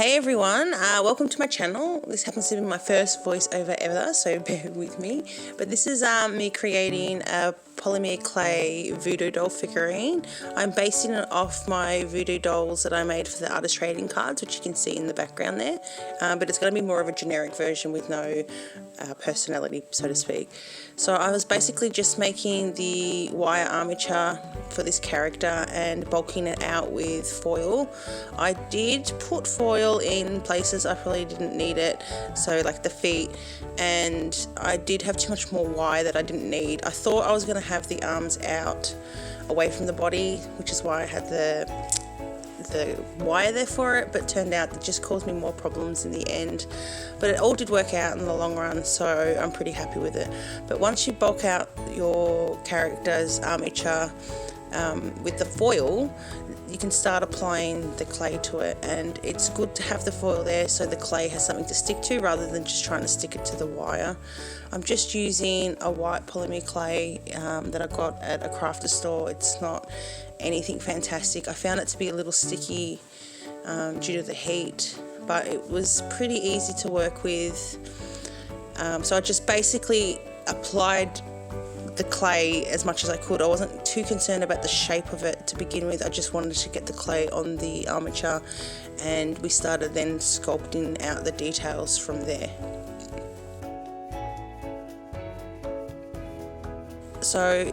Hey everyone, welcome to my channel. This happens to be my first voiceover ever, so bear with me. But this is me creating a Polymer clay Voodoo doll figurine. I'm basing it off my Voodoo dolls that I made for the artist trading cards, which you can see in the background there. But it's going to be more of a generic version with no personality, so to speak. So I was basically just making the wire armature for this character and bulking it out with foil. I did put foil in places I probably didn't need it, so like the feet, and I did have too much more wire that I didn't need. I thought I was going to have the arms out away from the body, which is why I had the wire there for it, but turned out it just caused me more problems in the end. But it all did work out in the long run, so I'm pretty happy with it. But once you bulk out your character's armature with the foil, you can start applying the clay to it, and it's good to have the foil there so the clay has something to stick to rather than just trying to stick it to the wire. I'm just using a white polymer clay that I got at a crafty store. It's not anything fantastic. I found it to be a little sticky due to the heat, but it was pretty easy to work with. So I just basically applied the clay as much as I could. I wasn't too concerned about the shape of it to begin with. I just wanted to get the clay on the armature, and we started then sculpting out the details from there. So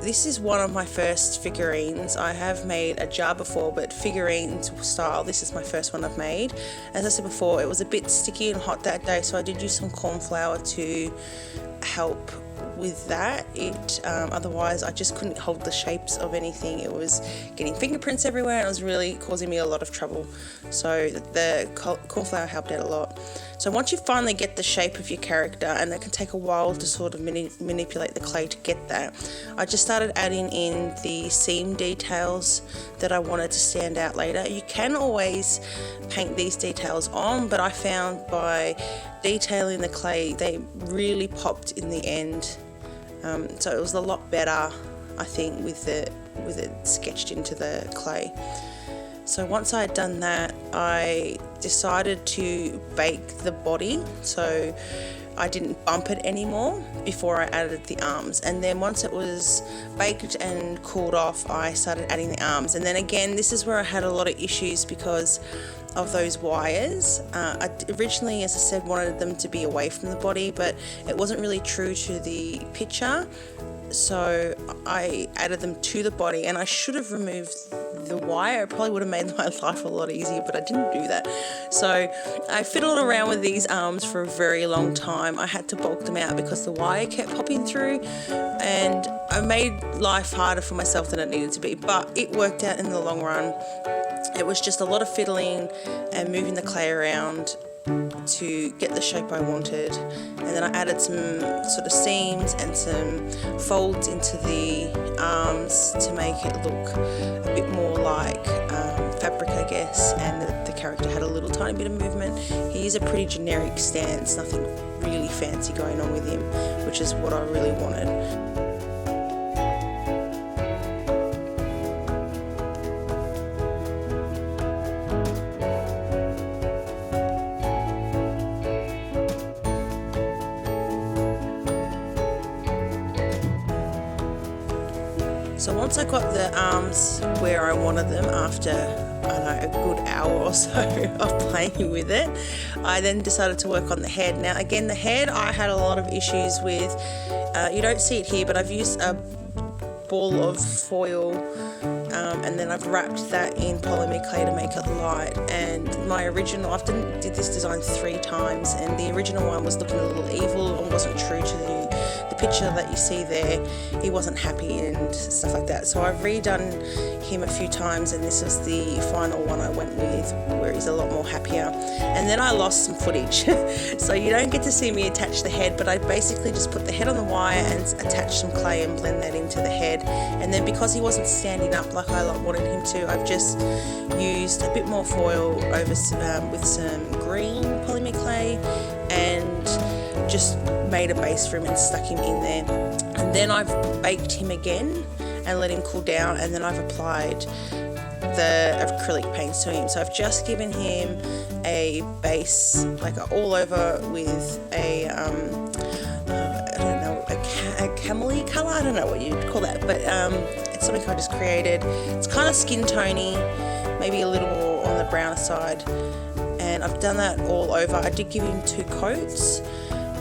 this is one of my first figurines. I have made a jar before, but figurine style, this is my first one I've made. As I said before, it was a bit sticky and hot that day, so I did use some corn flour to help with that. Otherwise I just couldn't hold the shapes of anything. It was getting fingerprints everywhere and it was really causing me a lot of trouble, so the corn flour helped out a lot. So once you finally get the shape of your character, and it can take a while to sort of manipulate the clay to get that, I just started adding in the seam details that I wanted to stand out later. You can always paint these details on, but I found by detailing the clay they really popped in the end. So it was a lot better, I think, with it sketched into the clay. So once I had done that, I decided to bake the body, so I didn't bump it anymore before I added the arms. And then once it was baked and cooled off, I started adding the arms. And then again, this is where I had a lot of issues because of those wires. I originally, as I said, wanted them to be away from the body, but it wasn't really true to the picture, so I added them to the body, and I should have removed the wire. It probably would have made my life a lot easier, but I didn't do that. So I fiddled around with these arms for a very long time. I had to bulk them out because the wire kept popping through, and I made life harder for myself than it needed to be, but it worked out in the long run. It was just a lot of fiddling and moving the clay around to get the shape I wanted, and then I added some sort of seams and some folds into the arms to make it look a bit more like fabric, I guess, and the character had a little tiny bit of movement. He is a pretty generic stance, nothing really fancy going on with him, which is what I really wanted. So once I got the arms where I wanted them after, I don't know, a good hour or so of playing with it, I then decided to work on the head. Now again, the head I had a lot of issues with. You don't see it here, but I've used a ball of foil and then I've wrapped that in polymer clay to make it light. And my original, I've did this design 3 times, and the original one was looking a little evil and wasn't true to the picture that you see there. He wasn't happy and stuff like that. So I've redone him a few times, and this was the final one I went with, where he's a lot more happier. And then I lost some footage, so you don't get to see me attach the head, but I basically just put the head on the wire and attach some clay and blend that into the head. And then because he wasn't standing up like I wanted him to, I've just used a bit more foil over with some green polymer clay and just made a base for him and stuck him in there. And then I've baked him again and let him cool down, and then I've applied the acrylic paints to him. So I've just given him a base, like all over with a I don't know, a camely colour, I don't know what you'd call that, but it's something I just created. It's kind of skin tony, maybe a little more on the brown side, and I've done that all over. I did give him 2 coats,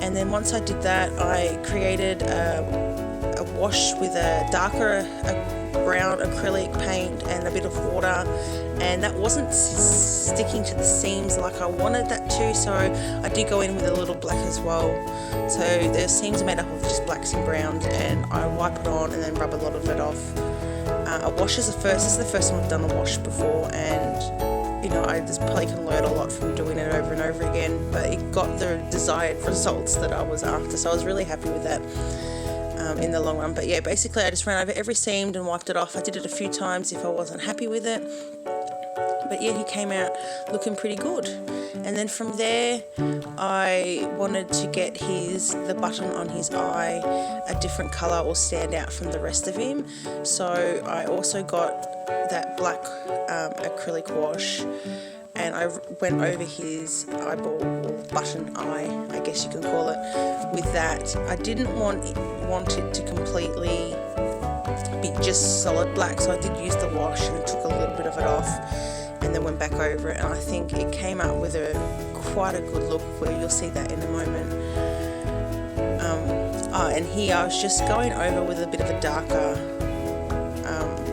and then once I did that, I created a wash with a darker brown acrylic paint and a bit of water, and that wasn't sticking to the seams like I wanted that to, so I did go in with a little black as well. So the seams are made up of just blacks and browns, and I wipe it on and then rub a lot of it off. A wash is this is the first time I've done a wash before, and you know, I just probably can learn a lot from doing it over and over again, but it got the desired results that I was after, so I was really happy with that in the long run. But yeah, basically I just ran over every seam and wiped it off. I did it a few times if I wasn't happy with it, but yeah, he came out looking pretty good. And then from there, I wanted to get the button on his eye a different colour or stand out from the rest of him, so I also got that black acrylic wash, and I went over his eyeball, or button eye, I guess you can call it, with that. I didn't want it to completely be just solid black, so I did use the wash and took a little bit of it off and then went back over it, and I think it came out with quite a good look, where you'll see that in a moment. And here I was just going over with a bit of a darker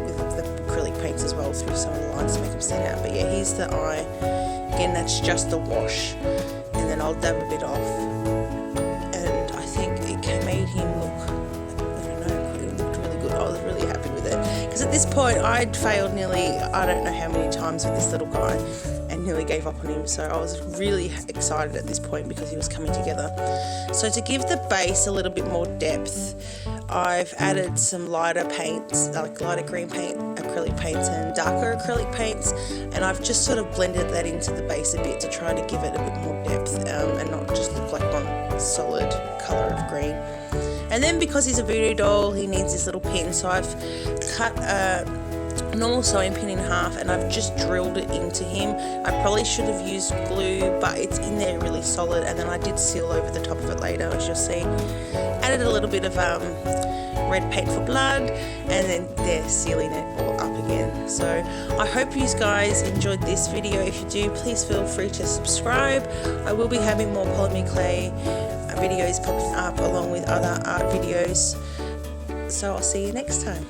with the acrylic paints as well through some of the lines to make them stand out. But yeah, here's the eye. Again, that's just the wash, and then I'll dab a bit off, and I think it made him look, I don't know, it looked really good. I was really happy with it, because at this point I'd failed nearly, I don't know how many times with this little guy, and nearly gave up on him, so I was really excited at this point because he was coming together. So to give the base a little bit more depth, I've added some lighter paints, like lighter green paint, acrylic paints, and darker acrylic paints, and I've just sort of blended that into the base a bit to try to give it a bit more depth, and not just look like one solid colour of green. And then because he's a voodoo doll, he needs this little pin, so I've cut a normal sewing pin in half, and I've just drilled it into him. I probably should have used glue, but it's in there really solid, and then I did seal over the top of it later, as you'll see. Added a little bit of red paint for blood, and then they're sealing it all up again. So I hope you guys enjoyed this video. If you do, please feel free to subscribe. I will be having more polymer clay videos popping up along with other art videos, so I'll see you next time.